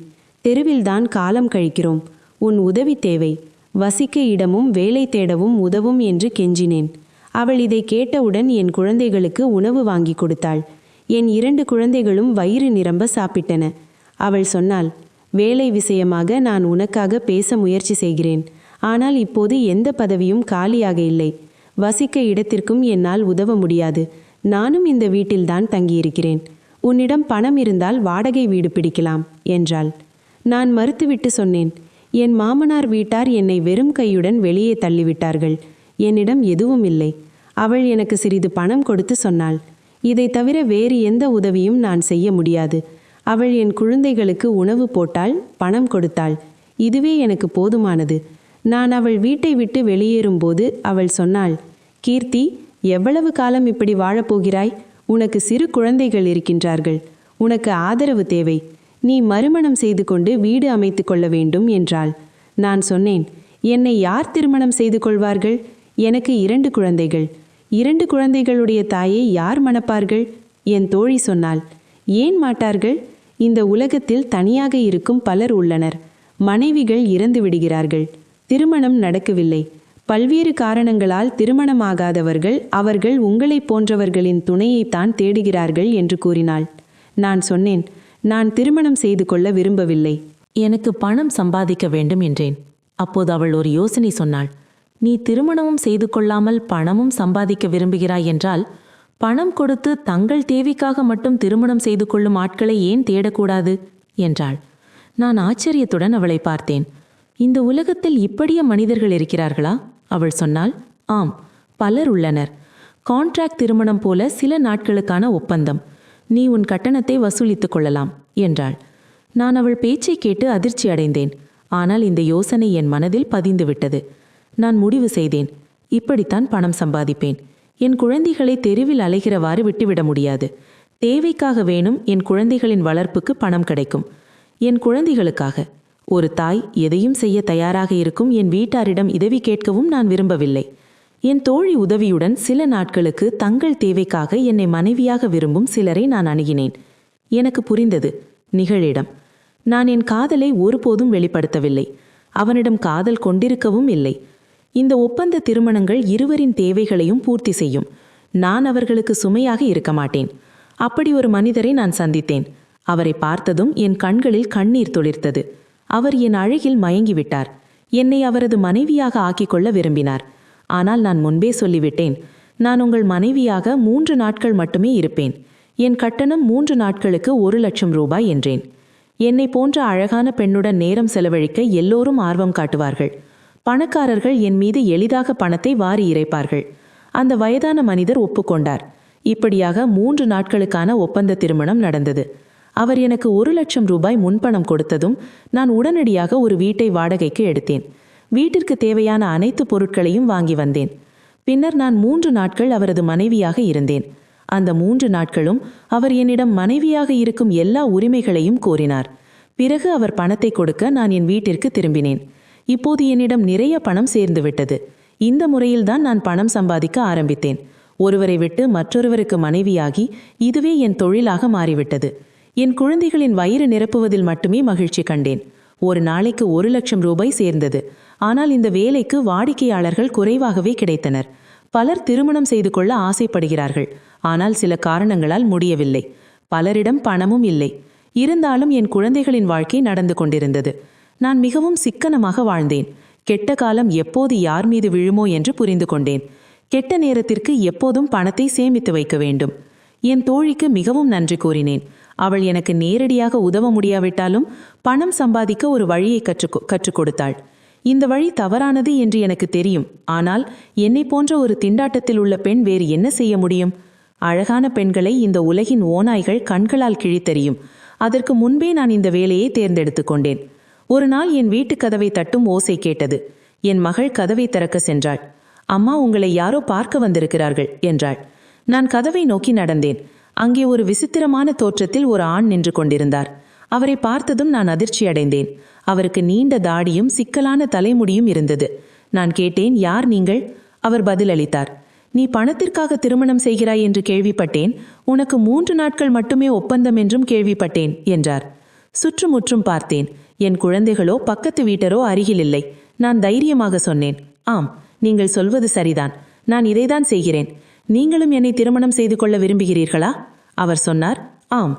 தெருவில்தான் காலம் கழிக்கிறோம். உன் உதவி தேவை. வசிக்க இடமும் வேலை தேடவும் உதவும் என்று கெஞ்சினேன். அவள் இதை கேட்டவுடன் என் குழந்தைகளுக்கு உணவு வாங்கி கொடுத்தாள். என் 2 குழந்தைகளும் வயிறு நிரம்ப சாப்பிட்டன. அவள் சொன்னாள், வேலை விஷயமாக நான் உனக்காக பேச முயற்சி செய்கிறேன். ஆனால் இப்போது எந்த பதவியும் காலியாக இல்லை. வசிக்க இடத்திற்கும் என்னால் உதவ முடியாது. நானும் இந்த வீட்டில்தான் தங்கியிருக்கிறேன். உன்னிடம் பணம் இருந்தால் வாடகை வீடு பிடிக்கலாம் என்றாள். நான் மறுத்துவிட்டு சொன்னேன், என் மாமனார் வீட்டார் என்னை வெறும் கையுடன் வெளியே தள்ளிவிட்டார்கள். என்னிடம் எதுவும் இல்லை. அவள் எனக்கு சிறிது பணம் கொடுத்து சொன்னாள், இதை தவிர வேறு எந்த உதவியும் நான் செய்ய முடியாது. அவள் என் குழந்தைகளுக்கு உணவு போட்டாள், பணம் கொடுத்தாள். இதுவே எனக்கு போதுமானது. நான் அவள் வீட்டை விட்டு வெளியேறும்போது அவள் சொன்னாள், கீர்த்தி, எவ்வளவு காலம் இப்படி வாழப்போகிறாய்? உனக்கு சிறு குழந்தைகள் இருக்கின்றார்கள். உனக்கு ஆதரவு தேவை. நீ மறுமணம் செய்து கொண்டு வீடு அமைத்து கொள்ள வேண்டும் என்றாள். நான் சொன்னேன், என்னை யார் திருமணம் செய்து கொள்வார்கள்? எனக்கு 2 குழந்தைகள். 2 குழந்தைகளுடைய தாயை யார் மணப்பார்கள்? என் தோழி சொன்னாள், ஏன் மாட்டார்கள்? இந்த உலகத்தில் தனியாக இருக்கும் பலர் உள்ளனர். மனைவிகள் இறந்து விடுகிறார்கள். திருமணம் நடக்கவில்லை. பல்வேறு காரணங்களால் திருமணமாகாதவர்கள் அவர்கள் உங்களைப் போன்றவர்களின் துணையைத்தான் தேடுகிறார்கள் என்று கூறினாள். நான் சொன்னேன், நான் திருமணம் செய்து கொள்ள விரும்பவில்லை. எனக்கு பணம் சம்பாதிக்க வேண்டும் என்றேன். அப்போது அவள் ஒரு யோசனை சொன்னாள். நீ திருமணமும் செய்து கொள்ளாமல் பணமும் சம்பாதிக்க விரும்புகிறாய் என்றால் பணம் கொடுத்து தங்கள் தேவைக்காக மட்டும் திருமணம் செய்து கொள்ளும் ஆட்களை ஏன் தேடக்கூடாது என்றாள். நான் ஆச்சரியத்துடன் அவளை பார்த்தேன். இந்த உலகத்தில் இப்படிய மனிதர்கள் இருக்கிறார்களா? அவள் சொன்னாள், ஆம், பலர் உள்ளனர். கான்ட்ராக்ட் திருமணம் போல சில நாட்களுக்கான ஒப்பந்தம். நீ உன் கட்டணத்தை வசூலித்துக் கொள்ளலாம் என்றாள். நான் அவள் பேச்சை கேட்டு அதிர்ச்சி அடைந்தேன். ஆனால் இந்த யோசனை என் மனதில் பதிந்து விட்டது. நான் முடிவு செய்தேன், இப்படித்தான் பணம் சம்பாதிப்பேன். என் குழந்தைகளை தெருவில் அலைகிறவாறு விட்டுவிட முடியாது. தேவைக்காக வேணும் என் குழந்தைகளின் வளர்ப்புக்கு பணம் கிடைக்கும். என் குழந்தைகளுக்காக. ஒரு தாய் எதையும் செய்ய தயாராக இருக்கும் என் வீட்டாரிடம் உதவி கேட்கவும் நான் விரும்பவில்லை. என் தோழி உதவியுடன் சில நாட்களுக்கு தங்கள் தேவைக்காக என்னை மனைவியாக விரும்பும் சிலரை நான் அணுகினேன். எனக்கு புரிந்தது, நிகழிடம். நான் என் காதலை ஒருபோதும் வெளிப்படுத்தவில்லை. அவனிடம் காதல் கொண்டிருக்கவும் இல்லை. இந்த ஒப்பந்த திருமணங்கள் இருவரின் தேவைகளையும் பூர்த்தி செய்யும். நான் அவர்களுக்கு சுமையாக இருக்க மாட்டேன். அப்படி ஒரு மனிதரை நான் சந்தித்தேன். அவரை பார்த்ததும் என் கண்களில் கண்ணீர் துளிர்த்தது. அவர் என் அழகில் மயங்கிவிட்டார். என்னை அவரது மனைவியாக ஆக்கிக்கொள்ள விரும்பினார். ஆனால் நான் முன்பே சொல்லிவிட்டேன், நான் உங்கள் மனைவியாக 3 நாட்கள் மட்டுமே இருப்பேன். என் கட்டணம் 3 நாட்களுக்கு 1,00,000 ரூபாய் என்றேன். என்னை போன்ற அழகான பெண்ணுடன் நேரம் செலவழிக்க எல்லோரும் ஆர்வம் காட்டுவார்கள். பணக்காரர்கள் என் மீது எளிதாக பணத்தை வாரி இறைப்பார்கள். அந்த வயதான மனிதர் ஒப்புக்கொண்டார். இப்படியாக 3 நாட்களுக்கான ஒப்பந்த திருமணம் நடந்தது. அவர் எனக்கு 1,00,000 ரூபாய் முன்பணம் கொடுத்ததும் நான் உடனடியாக ஒரு வீட்டை வாடகைக்கு எடுத்தேன். வீட்டிற்கு தேவையான அனைத்து பொருட்களையும் வாங்கி வந்தேன். பின்னர் நான் 3 நாட்கள் அவரது மனைவியாக இருந்தேன். அந்த 3 நாட்களும் அவர் என்னிடம் மனைவியாக இருக்கும் எல்லா உரிமைகளையும் கோரினார். பிறகு அவர் பணத்தை கொடுக்க நான் என் வீட்டிற்கு திரும்பினேன். இப்போது என்னிடம் நிறைய பணம் சேர்ந்துவிட்டது. இந்த முறையில்தான் நான் பணம் சம்பாதிக்க ஆரம்பித்தேன். ஒருவரை விட்டு மற்றொருவருக்கு மனைவியாகி இதுவே என் தொழிலாக மாறிவிட்டது. என் குழந்தைகளின் வயிறு நிரப்புவதில் மட்டுமே மகிழ்ச்சி கண்டேன். ஒரு நாளைக்கு 1,00,000 ரூபாய் சேர்ந்தது. ஆனால் இந்த வேலைக்கு வாடிக்கையாளர்கள் குறைவாகவே கிடைத்தனர். பலர் திருமணம் செய்து கொள்ள ஆசைப்படுகிறார்கள். ஆனால் சில காரணங்களால் முடியவில்லை. பலரிடம் பணமும் இல்லை. இருந்தாலும் என் குழந்தைகளின் வாழ்க்கை நடந்து கொண்டிருந்தது. நான் மிகவும் சிக்கனமாக வாழ்ந்தேன். கெட்ட காலம் எப்போது யார் மீது விழுமோ என்று புரிந்து கொண்டேன். கெட்ட நேரத்திற்கு எப்போதும் பணத்தை சேமித்து வைக்க வேண்டும். என் தோழிக்கு மிகவும் நன்றி கூறினேன். அவள் எனக்கு நேரடியாக உதவ முடியாவிட்டாலும் பணம் சம்பாதிக்க ஒரு வழியை கற்றுக் கொடுத்தாள். இந்த வழி தவறானது என்று எனக்கு தெரியும். ஆனால் என்னை போன்ற ஒரு திண்டாட்டத்தில் உள்ள பெண் வேறு என்ன செய்ய முடியும்? அழகான பெண்களை இந்த உலகின் ஓநாய்கள் கண்களால் கிழித்தெறியும். அதற்கு முன்பே நான் இந்த வேலையை தேர்ந்தெடுத்து கொண்டேன். ஒரு நாள் என் வீட்டு கதவை தட்டும் ஓசை கேட்டது. என் மகள் கதவை திறக்க சென்றாள். அம்மா, உங்களை யாரோ பார்க்க வந்திருக்கிறார்கள் என்றாள். நான் கதவை நோக்கி நடந்தேன். அங்கே ஒரு விசித்திரமான தோற்றத்தில் ஒரு ஆண் நின்று கொண்டிருந்தார். அவரை பார்த்ததும் நான் அதிர்ச்சி அடைந்தேன். அவருக்கு நீண்ட தாடியும் சிக்கலான தலைமுடியும் இருந்தது. நான் கேட்டேன், யார் நீங்கள்? அவர் பதிலளித்தார். நீ பணத்திற்காக திருமணம் செய்கிறாய் என்று கேள்விப்பட்டேன். உனக்கு 3 நாட்கள் மட்டுமே ஒப்பந்தம் என்றும் கேள்விப்பட்டேன் என்றார். சுற்றுமுற்றும் பார்த்தேன். என் குழந்தைகளோ பக்கத்து வீட்டரோ அருகில் இல்லை. நான் தைரியமாக சொன்னேன், ஆம், நீங்கள் சொல்வது சரிதான். நான் இதைதான் செய்கிறேன். நீங்களும் என்னை திருமணம் செய்து கொள்ள விரும்புகிறீர்களா? அவர் சொன்னார், ஆம்,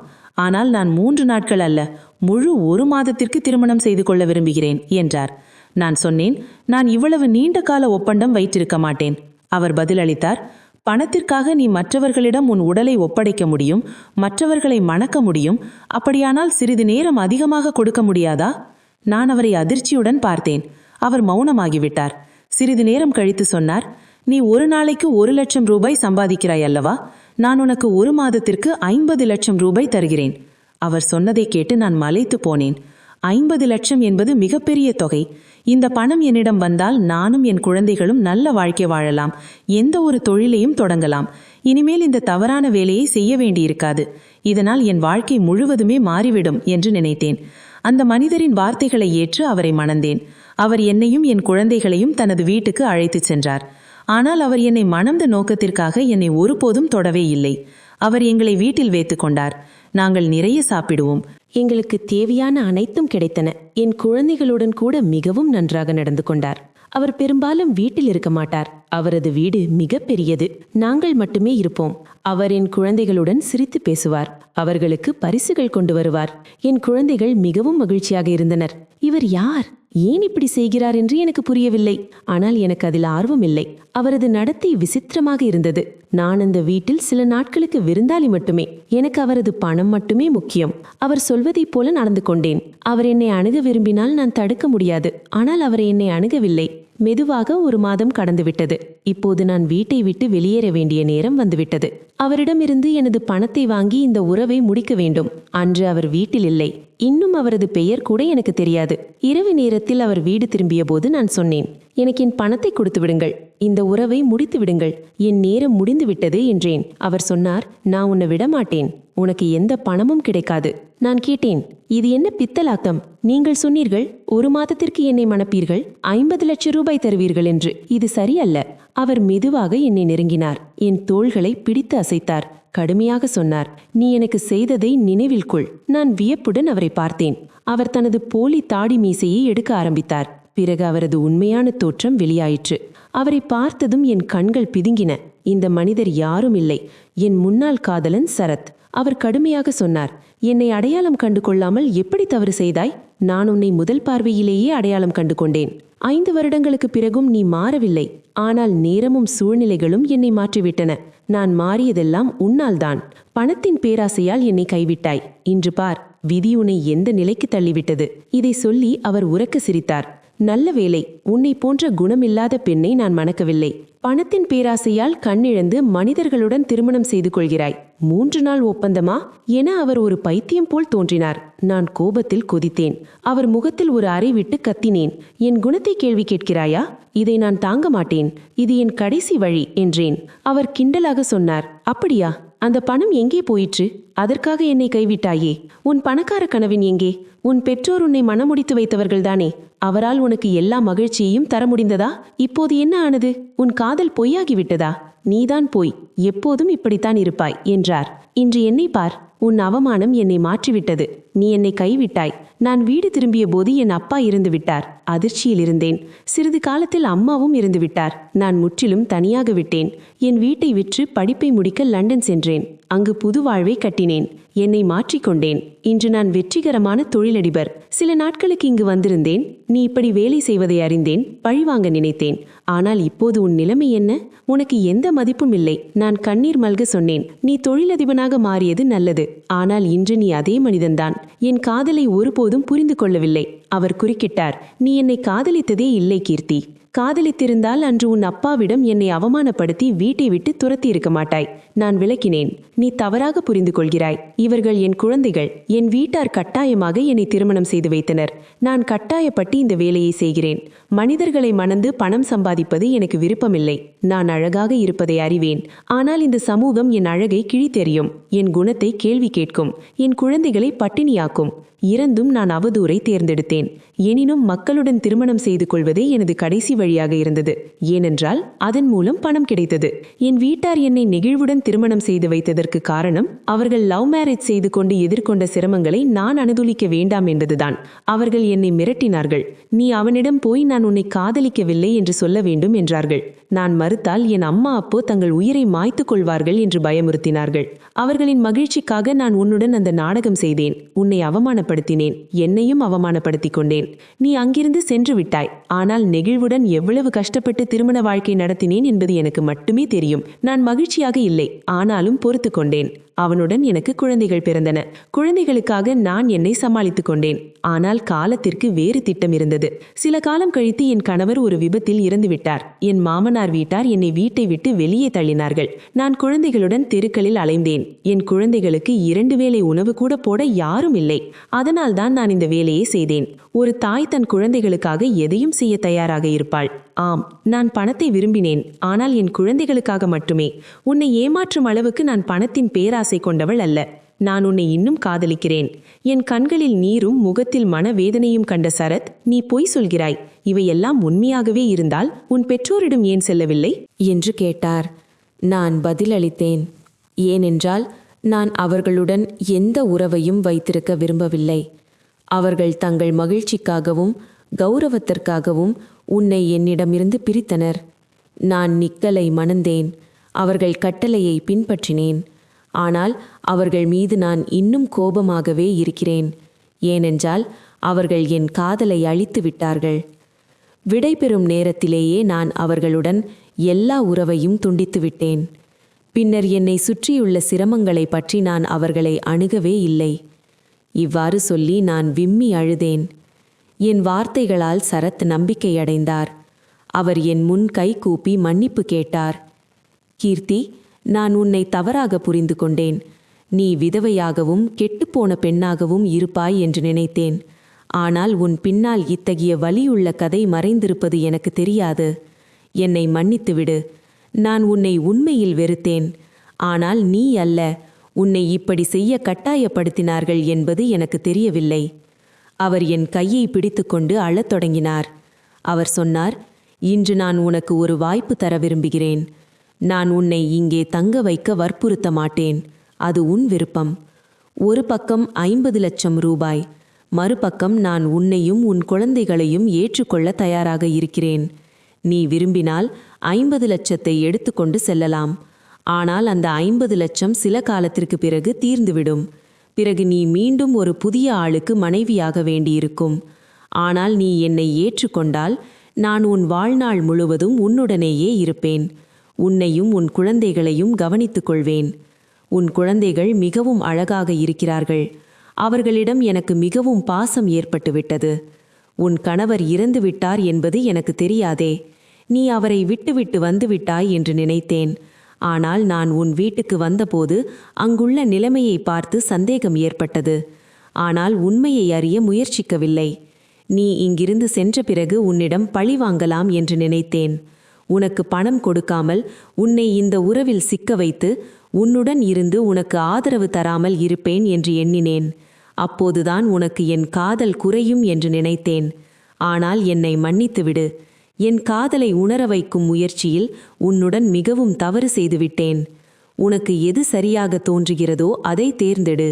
ஆனால் நான் 3 நாட்கள் அல்ல, முழு 1 மாதத்திற்கு திருமணம் செய்து கொள்ள விரும்புகிறேன் என்றார். நான் சொன்னேன், நான் இவ்வளவு நீண்ட கால ஒப்பந்தம் வைத்திருக்க மாட்டேன். அவர் பதிலளித்தார், பணத்திற்காக நீ மற்றவர்களிடம் உன் உடலை ஒப்படைக்க முடியும், மற்றவர்களை மணக்க முடியும். அப்படியானால் சிறிது நேரம் அதிகமாக கொடுக்க முடியாதா? நான் அவரை அதிர்ச்சியுடன் பார்த்தேன். அவர் மௌனமாகிவிட்டார். சிறிது நேரம் கழித்து சொன்னார், நீ ஒரு நாளைக்கு 1,00,000 ரூபாய் சம்பாதிக்கிறாய் அல்லவா? நான் உனக்கு 1 மாதத்திற்கு 50 லட்சம் ரூபாய் தருகிறேன். அவர் சொன்னதை கேட்டு நான் மலைத்து போனேன். 50 லட்சம் என்பது மிகப்பெரிய தொகை. இந்த பணம் என்னிடம் வந்தால் நானும் என் குழந்தைகளும் நல்ல வாழ்க்கை வாழலாம். எந்த ஒரு தொழிலையும் தொடங்கலாம். இனிமேல் இந்த தவறான வேலையை செய்ய வேண்டியிருக்காது. இதனால் என் வாழ்க்கை முழுவதுமே மாறிவிடும் என்று நினைத்தேன். அந்த மனிதரின் வார்த்தைகளை ஏற்று அவரை மணந்தேன். அவர் என்னையும் என் குழந்தைகளையும் தனது வீட்டுக்கு அழைத்துச் சென்றார். ஆனால் அவர் என்னை மணந்த நோக்கத்திற்காக என்னை ஒருபோதும் தொடவே இல்லை. அவர் எங்களை வீட்டில் வைத்து கொண்டார். நாங்கள் நிறைய சாப்பிடுவோம். எங்களுக்கு தேவையான அனைத்தும் கிடைத்தன. என் குழந்தைகளுடன் கூட மிகவும் நன்றாக நடந்து கொண்டார். அவர் பெரும்பாலும் வீட்டில் இருக்க மாட்டார். அவரது வீடு மிக பெரியது. நாங்கள் மட்டுமே இருப்போம். அவர் என் குழந்தைகளுடன் சிரித்து பேசுவார். அவர்களுக்கு பரிசுகள் கொண்டு வருவார். என் குழந்தைகள் மிகவும் மகிழ்ச்சியாக இருந்தனர். இவர் யார், ஏன் இப்படி செய்கிறார் என்று எனக்கு புரியவில்லை. ஆனால் எனக்கு அதில் ஆர்வம் இல்லை. அவரது நடத்தை விசித்திரமாக இருந்தது. நான் அந்த வீட்டில் சில நாட்களுக்கு விருந்தாளி மட்டுமே. எனக்கு அவரது பணம் மட்டுமே முக்கியம். அவர் சொல்வதைப் போல நடந்து கொண்டேன். அவர் என்னை அணுக விரும்பினால் நான் தடுக்க முடியாது. ஆனால் அவர் என்னை அணுகவில்லை. மெதுவாக 1 மாதம் கடந்துவிட்டது. இப்போது நான் வீட்டை விட்டு வெளியேற வேண்டிய நேரம் வந்துவிட்டது. அவரிடமிருந்து எனது பணத்தை வாங்கி இந்த உறவை முடிக்க வேண்டும். அன்று அவர் வீட்டில் இல்லை. இன்னும் அவரது பெயர் கூட எனக்கு தெரியாது. இரவு நேரத்தில் அவர் வீடு திரும்பிய போது நான் சொன்னேன், எனக்கு என் பணத்தை கொடுத்து விடுங்கள். இந்த உறவை முடித்து விடுங்கள். என் நேரம் முடிந்து விட்டது என்றேன். அவர் சொன்னார், நான் உன்னை விடமாட்டேன். உனக்கு எந்த பணமும் கிடைக்காது. நான் கேட்டேன், இது என்ன பித்தலாட்டம்? நீங்கள் சொன்னீர்கள் 1 மாதத்திற்கு என்னை மணப்பீர்கள், 50 லட்சம் ரூபாய் தருவீர்கள் என்று. இது சரியல்ல. அவர் மெதுவாக என்னை நெருங்கினார். என் தோள்களை பிடித்து அசைத்தார். கடுமையாக சொன்னார், நீ எனக்கு செய்ததை நினைவில் கொள். நான் வியப்புடன் அவரை பார்த்தேன். அவர் தனது போலி தாடி மீசையை எடுக்க ஆரம்பித்தார். பிறகு அவரது உண்மையான தோற்றம் வெளியாயிற்று. அவரை பார்த்ததும் என் கண்கள் பிதுங்கின. இந்த மனிதர் யாரும் இல்லை, என் முன்னாள் காதலன் சரத். அவர் கடுமையாக சொன்னார், என்னை அடையாளம் கண்டு கொள்ளாமல் எப்படி தவறு செய்தாய்? நான் உன்னை முதல் பார்வையிலேயே அடையாளம் கண்டு கொண்டேன். 5 வருடங்களுக்கு பிறகும் நீ மாறவில்லை. ஆனால் நேரமும் சூழ்நிலைகளும் என்னை மாற்றிவிட்டன. நான் மாறியதெல்லாம் உன்னால்தான். பணத்தின் பேராசையால் என்னை கைவிட்டாய். இன்று பார், விதி உன்னை எந்த நிலைக்கு தள்ளிவிட்டது? இதை சொல்லி அவர் உரக்க சிரித்தார். நல்ல வேளை, உன்னை போன்ற குணமில்லாத பெண்ணை நான் மணக்கவில்லை. பணத்தின் பேராசையால் கண்ணிழந்து மனிதர்களுடன் திருமணம் செய்து கொள்கிறாய். 3 நாள் ஒப்பந்தமா என அவர் ஒரு பைத்தியம் போல் தோன்றினார். நான் கோபத்தில் கொதித்தேன். அவர் முகத்தில் ஒரு அறை விட்டு கத்தினேன். என் குணத்தை கேள்வி கேட்கிறாயா? இதை நான் தாங்க மாட்டேன். இது என் கடைசி வழி என்றேன். அவர் கிண்டலாக சொன்னார், அப்படியா? அந்த பணம் எங்கே போயிற்று? அதற்காக என்னை கைவிட்டாயே. உன் பணக்கார கனவின் எங்கே? உன் பெற்றோர் உன்னை மனமுடித்து வைத்தவர்கள்தானே. அவரால் உனக்கு எல்லா மகிழ்ச்சியையும் தர முடிந்ததா? இப்போது என்ன ஆனது? உன் காதல் பொய்யாகிவிட்டதா? நீதான் போய் எப்போதும் இப்படித்தான் இருப்பாய் என்றார். இன்று என்னை பார். உன் அவமானம் என்னை மாற்றிவிட்டது. நீ என்னை கைவிட்டாய். நான் வீடு திரும்பிய போது என் அப்பா இறந்து விட்டார். அதிர்ச்சியில் இருந்தேன். சிறிது காலத்தில் அம்மாவும் இறந்து விட்டார். நான் முற்றிலும் தனியாக விட்டேன். என் வீட்டை விற்று படிப்பை முடிக்க லண்டன் சென்றேன். அங்கு புது வாழ்வை கட்டினேன். என்னை மாற்றிக்கொண்டேன். இன்று நான் வெற்றிகரமான தொழிலதிபர். சில நாட்களுக்கு இங்கு வந்திருந்தேன். நீ இப்படி வேலை செய்வதை அறிந்தேன். பழிவாங்க நினைத்தேன். ஆனால் இப்போது உன் நிலைமை என்ன? உனக்கு எந்த மதிப்பும் இல்லை. நான் கண்ணீர் மல்க சொன்னேன். நீ தொழிலதிபனாக மாறியது நல்லது. ஆனால் இன்று நீ அதே மனிதன்தான். என் காதலை ஒருபோதும் புரிந்து கொள்ளவில்லை. அவர் குறுக்கிட்டார். நீ என்னை காதலித்ததே இல்லை கீர்த்தி. காதலித்திருந்தால் அன்று உன் அப்பாவிடம் என்னை அவமானப்படுத்தி வீட்டை விட்டு துரத்தி இருக்க மாட்டாய். நான் விளக்கினேன். நீ தவறாக புரிந்து கொள்கிறாய். இவர்கள் என் குழந்தைகள். என் வீட்டார் கட்டாயமாக என்னை திருமணம் செய்து வைத்தனர். நான் கட்டாயப்பட்டு இந்த வேலையை செய்கிறேன். மனிதர்களை மணந்து பணம் சம்பாதிப்பது எனக்கு விருப்பமில்லை. நான் அழகாக இருப்பதை அறிவேன். ஆனால் இந்த சமூகம் என் அழகை கிழித்தெறியும். என் குணத்தை கேள்வி கேட்கும். என் குழந்தைகளை பட்டினியாக்கும். இறந்தும் நான் அவதூறை தேர்ந்தெடுத்தேன். எனினும் மக்களுடன் திருமணம் செய்து கொள்வதே எனது கடைசி வழியாக இருந்தது. ஏனென்றால் அதன் மூலம் பணம் கிடைத்தது. என் வீட்டார் என்னை நெகிழ்வுடன் திருமணம் செய்து வைத்ததற்கு காரணம் அவர்கள் லவ் மேரேஜ் செய்து கொண்டு எதிர்கொண்ட சிரமங்களை நான் அனுபவிக்க வேண்டாம் என்பதுதான். அவர்கள் என்னை மிரட்டினார்கள். நீ அவனிடம் போய் நான் உன்னை காதலிக்கவில்லை என்று சொல்ல வேண்டும் என்றார்கள். நான் மறுத்தால் என் அம்மா அப்போ தங்கள் உயிரை மாய்த்து கொள்வார்கள் என்று பயமுறுத்தினார்கள். அவர்களின் மகிழ்ச்சிக்காக நான் உன்னுடன் அந்த நாடகம் செய்தேன். உன்னை அவமானப்படுத்தினேன். என்னையும் அவமானப்படுத்திக் கொண்டேன். நீ அங்கிருந்து சென்று விட்டாய். ஆனால் நெகிழ்வுடன் எவ்வளவு கஷ்டப்பட்டு திருமண வாழ்க்கை நடத்தினேன் என்பது எனக்கு மட்டுமே தெரியும். நான் மகிழ்ச்சியாக இல்லை. ஆனாலும் பொறுத்து கொண்டேன். அவனுடன் எனக்கு குழந்தைகள் பிறந்தன. குழந்தைகளுக்காக நான் என்னை சமாளித்துக் கொண்டேன். ஆனால் காலத்திற்கு வேறு திட்டம் இருந்தது. சில காலம் கழித்து என் கணவர் ஒரு விபத்தில் இறந்துவிட்டார். என் மாமனார் வீட்டார் என்னை வீட்டை விட்டு வெளியே தள்ளினார்கள். நான் குழந்தைகளுடன் தெருக்களில் அலைந்தேன். என் குழந்தைகளுக்கு 2 வேளை உணவு கூட போட யாரும் இல்லை. அதனால்தான் நான் இந்த வேலையை செய்தேன். ஒரு தாய் தன் குழந்தைகளுக்காக எதையும் செய்ய தயாராக இருப்பாள். ஆம், நான் பணத்தை விரும்பினேன். ஆனால் என் குழந்தைகளுக்காக மட்டுமே. உன்னை ஏமாற்றும் அளவுக்கு நான் பணத்தின் பேராசை கொண்டவள் அல்ல. நான் உன்னை இன்னும் காதலிக்கிறேன். என் கண்களில் நீரும் முகத்தில் மனவேதனையும் கண்ட சரத், நீ பொய் சொல்கிறாய். இவையெல்லாம் உண்மையாகவே இருந்தால் உன் பெற்றோரிடம் ஏன் செல்லவில்லை என்று கேட்டார். நான் பதிலளித்தேன். ஏனென்றால் நான் அவர்களுடன் எந்த உறவையும் வைத்திருக்க விரும்பவில்லை. அவர்கள் தங்கள் மகிழ்ச்சிக்காகவும் கௌரவத்திற்காகவும் உன்னை என்னிடமிருந்து பிரித்தனர். நான் நிக்கலை மணந்தேன். அவர்கள் கட்டளையை பின்பற்றினேன். ஆனால் அவர்கள் மீது நான் இன்னும் கோபமாகவே இருக்கிறேன். ஏனென்றால் அவர்கள் என் காதலை அழித்து விட்டார்கள். விடைபெறும் நேரத்திலேயே நான் அவர்களுடன் எல்லா உறவையும் துண்டித்து விட்டேன். பின்னர் என்னை சுற்றியுள்ள சிரமங்களை பற்றி நான் அவர்களை அணுகவே இல்லை. இவ்வாறு சொல்லி நான் விம்மி அழுதேன். என் வார்த்தைகளால் சரத் நம்பிக்கையடைந்தார். அவர் என் முன் கை கூப்பி மன்னிப்பு கேட்டார். கீர்த்தி, நான் உன்னை தவறாக புரிந்து கொண்டேன். நீ விதவையாகவும் கெட்டுப்போன பெண்ணாகவும் இருப்பாய் என்று நினைத்தேன். ஆனால் உன் பின்னால் இத்தகைய வலியுள்ள கதை மறைந்திருப்பது எனக்கு தெரியாது. என்னை மன்னித்துவிடு. நான் உன்னை உண்மையில் வெறுத்தேன். ஆனால் நீ அல்ல, உன்னை இப்படி செய்ய கட்டாயப்படுத்தினார்கள் என்பது எனக்கு தெரியவில்லை. அவர் என் கையை பிடித்துக்கொண்டு அழத் தொடங்கினார். அவர் சொன்னார், இன்று நான் உனக்கு ஒரு வாய்ப்பு தர விரும்புகிறேன். நான் உன்னை இங்கே தங்க வைக்க வற்புறுத்த மாட்டேன். அது உன் விருப்பம். ஒரு பக்கம் 50 லட்சம் ரூபாய், மறுபக்கம் நான் உன்னையும் உன் குழந்தைகளையும் ஏற்றுக்கொள்ள தயாராக இருக்கிறேன். நீ விரும்பினால் 50 லட்சத்தை எடுத்துக்கொண்டு செல்லலாம். ஆனால் அந்த 50 லட்சம் சில காலத்திற்கு பிறகு தீர்ந்துவிடும். பிறகு நீ மீண்டும் ஒரு புதிய ஆளுக்கு மனைவியாக வேண்டியிருக்கும். ஆனால் நீ என்னை ஏற்றுக்கொண்டால் நான் உன் வாழ்நாள் முழுவதும் உன்னுடனேயே இருப்பேன். உன்னையும் உன் குழந்தைகளையும் கவனித்துக் கொள்வேன். உன் குழந்தைகள் மிகவும் அழகாக இருக்கிறார்கள். அவர்களிடம் எனக்கு மிகவும் பாசம் ஏற்பட்டுவிட்டது. உன் கணவர் இறந்து விட்டார் என்பது எனக்கு தெரியாதே. நீ அவரை விட்டுவிட்டு வந்துவிட்டாய் என்று நினைத்தேன். ஆனால் நான் உன் வீட்டுக்கு வந்தபோது அங்குள்ள நிலைமையை பார்த்து சந்தேகம் ஏற்பட்டது. ஆனால் உண்மையை அறிய முயற்சிக்கவில்லை. நீ இங்கிருந்து சென்ற பிறகு உன்னிடம் பழி வாங்கலாம் என்று நினைத்தேன். உனக்கு பணம் கொடுக்காமல் உன்னை இந்த உறவில் சிக்க வைத்து உன்னுடன் இருந்து உனக்கு ஆதரவு தராமல் இருப்பேன் என்று எண்ணினேன். அப்போதுதான் உனக்கு என் காதல் குறையும் என்று நினைத்தேன். ஆனால் என்னை மன்னித்துவிடு. என் காதலை உணர வைக்கும் முயற்சியில் உன்னுடன் மிகவும் தவறு செய்துவிட்டேன். உனக்கு எது சரியாக தோன்றுகிறதோ அதை தேர்ந்தெடு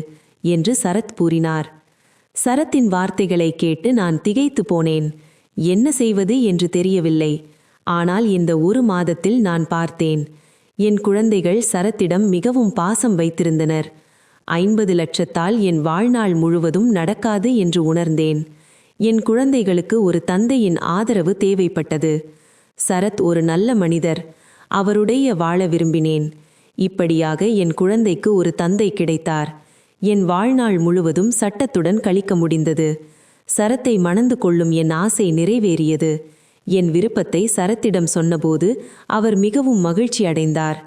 என்று சரத் கூறினார். சரத்தின் வார்த்தைகளை கேட்டு நான் திகைத்து போனேன். என்ன செய்வது என்று தெரியவில்லை. ஆனால் இந்த 1 மாதத்தில் நான் பார்த்தேன். என் குழந்தைகள் சரத்திடம் மிகவும் பாசம் வைத்திருந்தனர். 50 லட்சத்தால் என் வாழ்நாள் முழுவதும் நடக்காது என்று உணர்ந்தேன். என் குழந்தைகளுக்கு ஒரு தந்தையின் ஆதரவு தேவைப்பட்டது. சரத் ஒரு நல்ல மனிதர். அவருடைய வாழ விரும்பினேன். இப்படியாக என் குழந்தைக்கு ஒரு தந்தை கிடைத்தார். என் வாழ்நாள் முழுவதும் சட்டத்துடன் கழிக்க முடிந்தது. சரத்தை மணந்து கொள்ளும் என் ஆசை நிறைவேறியது. என் விருப்பத்தை சரத்திடம் சொன்னபோது அவர் மிகவும் மகிழ்ச்சி அடைந்தார்.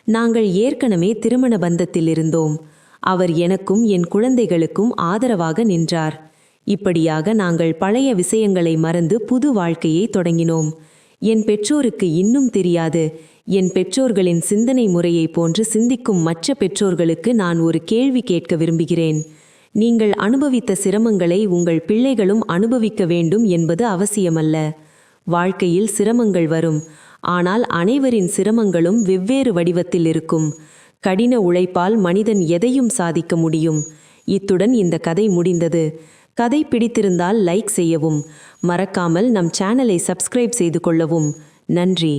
நாங்கள் ஏற்கனவே திருமண பந்தத்தில் இருந்தோம். அவர் எனக்கும் என் குழந்தைகளுக்கும் ஆதரவாக நின்றார். இப்படியாக நாங்கள் பழைய விஷயங்களை மறந்து புது வாழ்க்கையை தொடங்கினோம். என் பெற்றோருக்கு இன்னும் தெரியாது. என் பெற்றோர்களின் சிந்தனை முறையை போன்று சிந்திக்கும் மற்ற பெற்றோர்களுக்கு நான் ஒரு கேள்வி கேட்க விரும்புகிறேன். நீங்கள் அனுபவித்த சிரமங்களை உங்கள் பிள்ளைகளும் அனுபவிக்க வேண்டும் என்பது அவசியமல்ல. வாழ்க்கையில் சிரமங்கள் வரும். ஆனால் அனைவரின் சிரமங்களும் வெவ்வேறு வடிவத்தில் இருக்கும். கடின உழைப்பால் மனிதன் எதையும் சாதிக்க முடியும். இத்துடன் இந்த கதை முடிந்தது. கதை பிடித்திருந்தால் லைக் செய்யவும், மறக்காமல் நம் சேனலை சப்ஸ்கிரைப் செய்து கொள்ளவும். நன்றி.